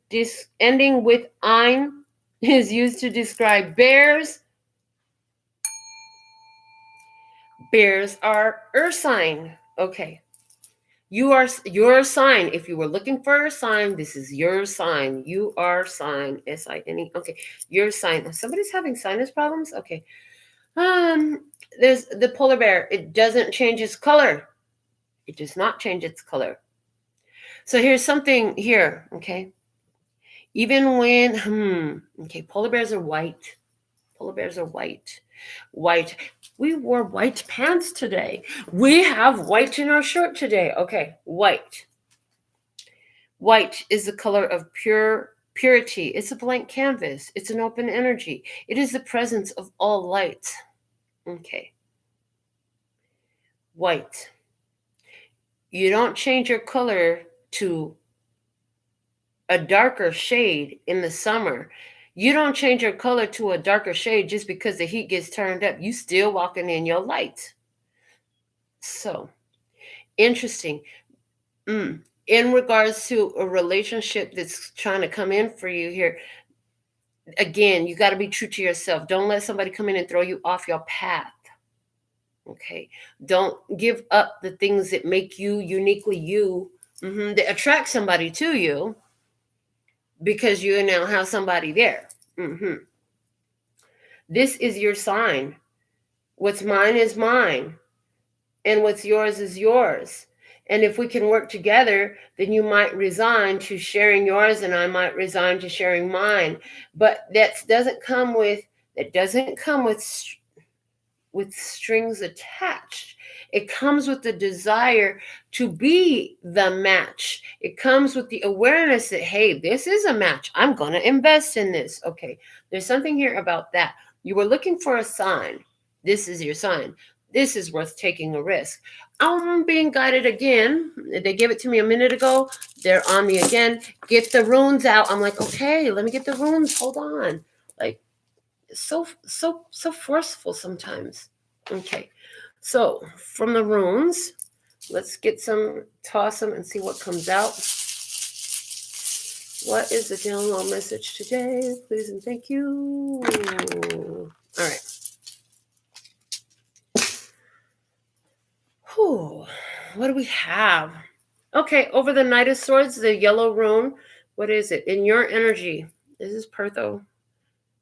ending with "ein" is used to describe bears? Bears are ursine. Okay. You are your sign. If you were looking for a sign, this is your sign. You are sign. S-I-N-E. Okay. Your sign. Somebody's having sinus problems? Okay. There's the polar bear. It doesn't change its color. It does not change its color. So here's something here, okay? Even when, okay, polar bears are white. Polar bears are white. White. We wore white pants today. We have white in our shirt today. Okay, white. White is the color of purity. It's a blank canvas. It's an open energy. It is the presence of all light. Okay. White. You don't change your color to a darker shade in the summer. You don't change your color to a darker shade just because the heat gets turned up. You still walking in your light. So, interesting. In regards to a relationship that's trying to come in for you here, again, you got to be true to yourself. Don't let somebody come in and throw you off your path. Okay. Don't give up the things that make you uniquely you, that attract somebody to you, because you now have somebody there. This is your sign. What's mine is mine, and what's yours is yours. And if we can work together, then you might resign to sharing yours, and I might resign to sharing mine. But that doesn't come with strings attached. It comes with the desire to be the match. It comes with the awareness that, hey, this is a match. I'm going to invest in this. Okay, there's something here about that. You were looking for a sign. This is your sign. This is worth taking a risk. I'm being guided again. They gave it to me a minute ago. They're on me again. Get the runes out. I'm like, okay, let me get the runes. Hold on. Like, so forceful sometimes. Okay, so from the runes, let's get some, toss them and see what comes out. What is the download message today? Please and thank you. All right. What do we have? Okay, over the Knight of Swords, the yellow rune. What is it? In your energy. This is Pertho.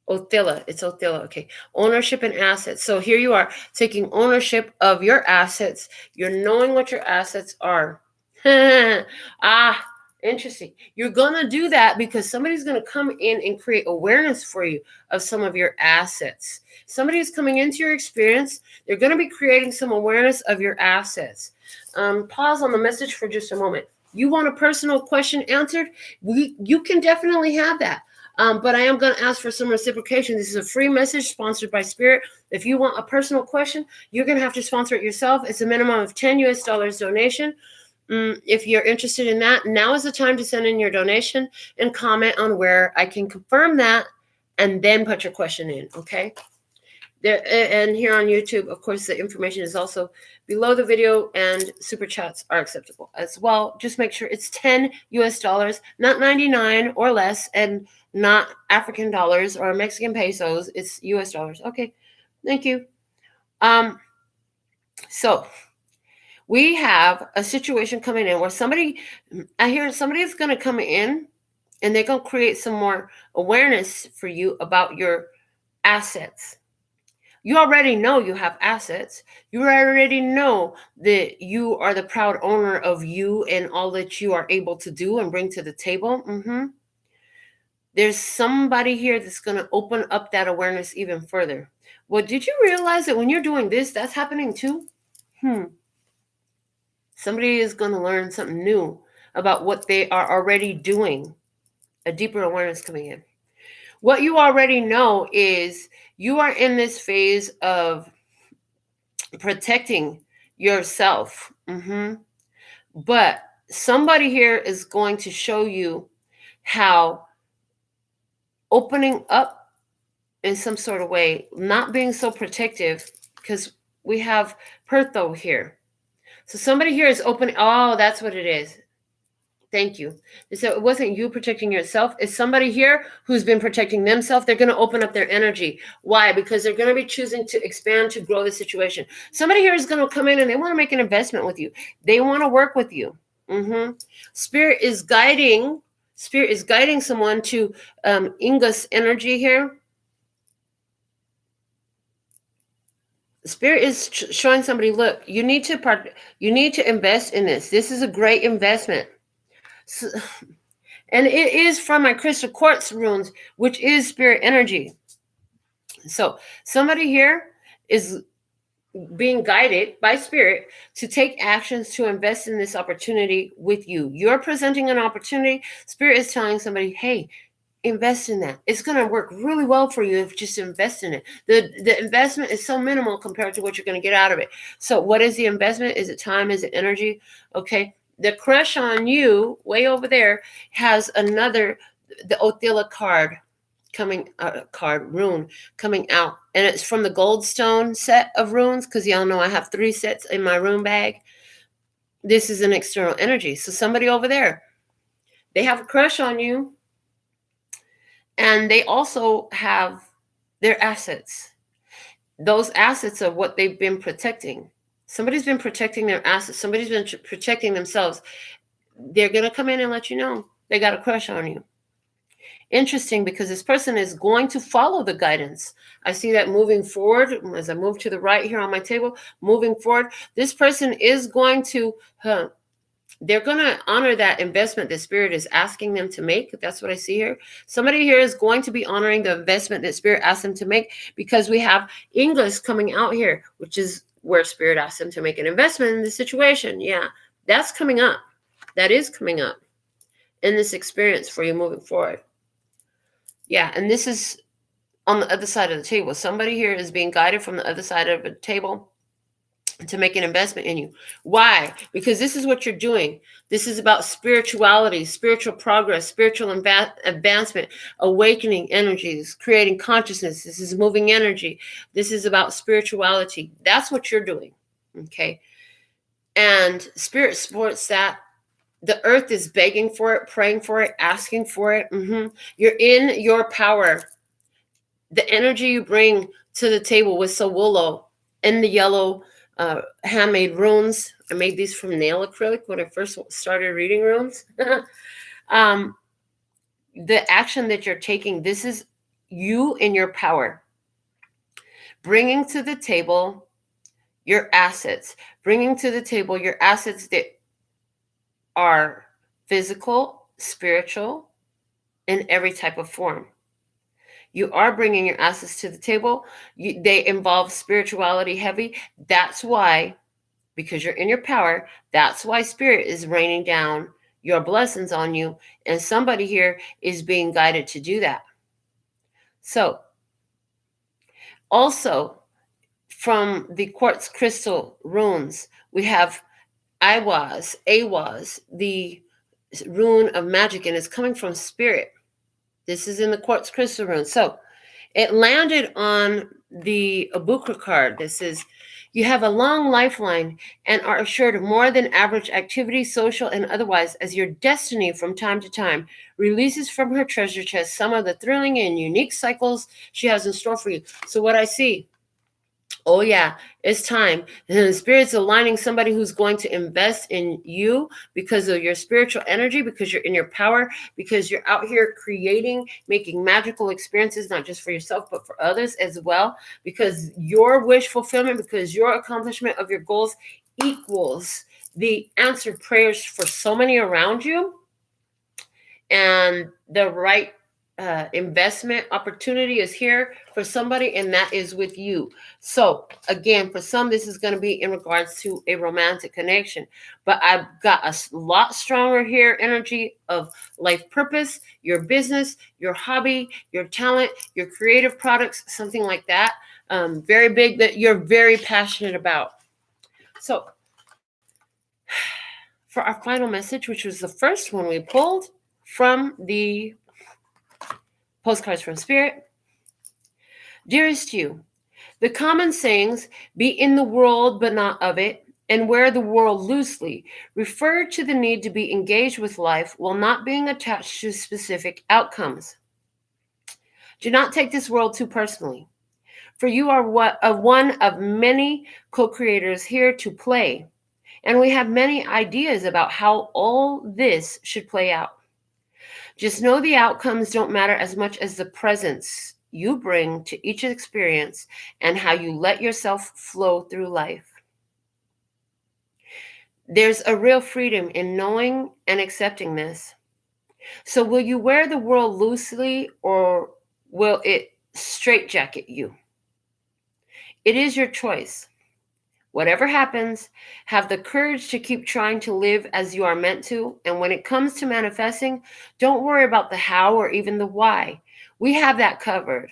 Othilla. It's Othilla. Okay. Ownership and assets. So here you are taking ownership of your assets. You're knowing what your assets are. Interesting. You're going to do that because somebody's going to come in and create awareness for you of some of your assets. Somebody is coming into your experience. They're going to be creating some awareness of your assets. Pause on the message for just a moment. You want a personal question answered? You can definitely have that. But I am going to ask for some reciprocation. This is a free message sponsored by Spirit. If you want a personal question, you're going to have to sponsor it yourself. It's a minimum of $10 US donation. If you're interested in that, now is the time to send in your donation and comment on where I can confirm that and then put your question in, okay? There, and here on YouTube, of course, the information is also below the video, and super chats are acceptable as well. Just make sure it's $10 US, not 99 or less, and not African dollars or Mexican pesos. It's US dollars. Okay, thank you. So we have a situation coming in where I hear somebody is going to come in and they're going to create some more awareness for you about your assets. You already know you have assets. You already know that you are the proud owner of you and all that you are able to do and bring to the table. There's somebody here that's going to open up that awareness even further. Well, did you realize that when you're doing this, that's happening too? Somebody is going to learn something new about what they are already doing. A deeper awareness coming in. What you already know is you are in this phase of protecting yourself. But somebody here is going to show you how opening up in some sort of way, not being so protective, because we have Pertho here. So somebody here is opening. Oh, that's what it is. Thank you. So it wasn't you protecting yourself. It's somebody here who's been protecting themselves. They're going to open up their energy. Why? Because they're going to be choosing to expand, to grow the situation. Somebody here is going to come in and they want to make an investment with you. They want to work with you. Spirit is guiding someone to Inga's energy here. Spirit is showing somebody, look, you need to invest in this. This is a great investment. So, and it is from my crystal quartz runes, which is spirit energy. So somebody here is being guided by spirit to take actions to invest in this opportunity with you. You're presenting an opportunity. Spirit is telling somebody, hey, invest in that. It's going to work really well for you if you just invest in it. The investment is so minimal compared to what you're going to get out of it. So what is the investment? Is it time? Is it energy? Okay. The crush on you way over there has the Othilla card rune coming out. And it's from the Goldstone set of runes, because y'all know I have 3 sets in my rune bag. This is an external energy. So somebody over there, they have a crush on you. And they also have their assets. Those assets are what they've been protecting. Somebody's been protecting their assets. Somebody's been protecting themselves. They're going to come in and let you know they got a crush on you. Interesting, because this person is going to follow the guidance. I see that moving forward as I move to the right here on my table, moving forward. This person is going to, they're going to honor that investment that Spirit is asking them to make. That's what I see here. Somebody here is going to be honoring the investment that Spirit asked them to make, because we have English coming out here, which is where Spirit asked them to make an investment in the situation. Yeah, that's coming up. That is coming up in this experience for you moving forward. Yeah, and this is on the other side of the table. Somebody here is being guided from the other side of the table to make an investment in you. Why? Because this is what you're doing. This is about spirituality, spiritual progress, spiritual advancement, awakening energies, creating consciousness. This is moving energy. This is about spirituality. That's what you're doing. Okay. And Spirit supports that. The earth is begging for it, praying for it, asking for it. You're in your power. The energy you bring to the table with Sawulo and the yellow handmade runes I made these from nail acrylic when I first started reading rooms. The action that you're taking, this is you in your power. Bringing to the table your assets. Bringing to the table your assets that are physical, spiritual, in every type of form. You are bringing your assets to the table. They involve spirituality heavy. That's why, because you're in your power, that's why Spirit is raining down your blessings on you. And somebody here is being guided to do that. So, also from the quartz crystal runes, we have Awaz, the rune of magic, and it's coming from Spirit. This is in the quartz crystal rune. So it landed on the Abukra card. This is, you have a long lifeline and are assured of more than average activity, social and otherwise, as your destiny from time to time releases from her treasure chest some of the thrilling and unique cycles she has in store for you. So what I see, oh yeah, it's time. And the Spirit's aligning somebody who's going to invest in you because of your spiritual energy, because you're in your power, because you're out here creating, making magical experiences, not just for yourself, but for others as well, because your wish fulfillment, because your accomplishment of your goals equals the answered prayers for so many around you, and the right investment opportunity is here for somebody, and that is with you. So again, for some, this is going to be in regards to a romantic connection, but I've got a lot stronger here energy of life purpose, your business, your hobby, your talent, your creative products, something like that, very big, that you're very passionate about. So for our final message, which was the first one we pulled from the postcards from Spirit. Dearest you, the common sayings, be in the world but not of it, and wear the world loosely, refer to the need to be engaged with life while not being attached to specific outcomes. Do not take this world too personally, for you are one of many co-creators here to play, and we have many ideas about how all this should play out. Just know the outcomes don't matter as much as the presence you bring to each experience and how you let yourself flow through life. There's a real freedom in knowing and accepting this. So will you wear the world loosely, or will it straitjacket you? It is your choice. Whatever happens, have the courage to keep trying to live as you are meant to. And when it comes to manifesting, don't worry about the how or even the why. We have that covered.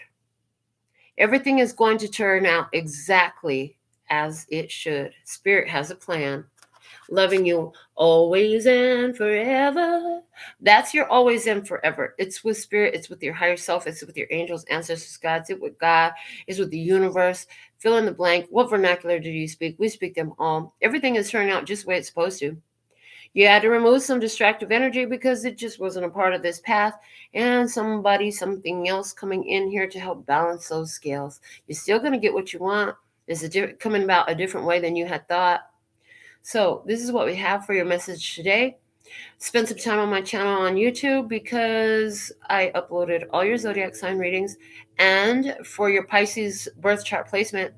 Everything is going to turn out exactly as it should. Spirit has a plan. Loving you always and forever. That's your always and forever. It's with Spirit. It's with your higher self. It's with your angels, ancestors, gods. It's with God. It's with the universe. Fill in the blank. What vernacular do you speak? We speak them all. Everything is turning out just the way it's supposed to. You had to remove some distractive energy because it just wasn't a part of this path, and something else coming in here to help balance those scales. You're still going to get what you want. It's coming about a different way than you had thought. So this is what we have for your message today. Spend some time on my channel on YouTube because I uploaded all your zodiac sign readings. And for your Pisces birth chart placement,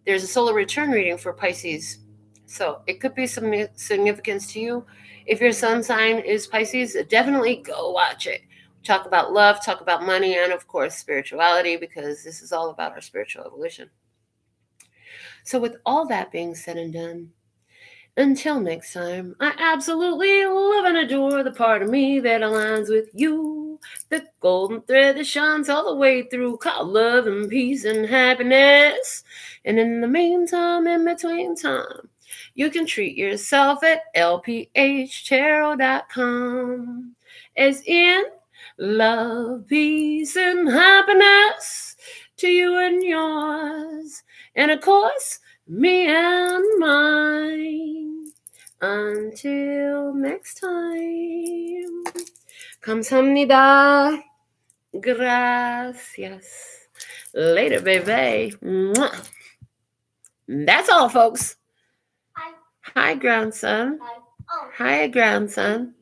there's a solar return reading for Pisces. So it could be some significance to you. If your sun sign is Pisces, definitely go watch it. Talk about love, talk about money, and of course, spirituality, because this is all about our spiritual evolution. So with all that being said and done, until next time, I absolutely love and adore the part of me that aligns with you. The golden thread that shines all the way through, called love and peace and happiness. And in the meantime, in between time, you can treat yourself at LPHtarot.com. As in love, peace, and happiness to you and yours. And of course, me and mine. Until next time. Kamsahamnida. Gracias. Later, baby. Mwah. That's all, folks. Hi, grandson. Hi, grandson.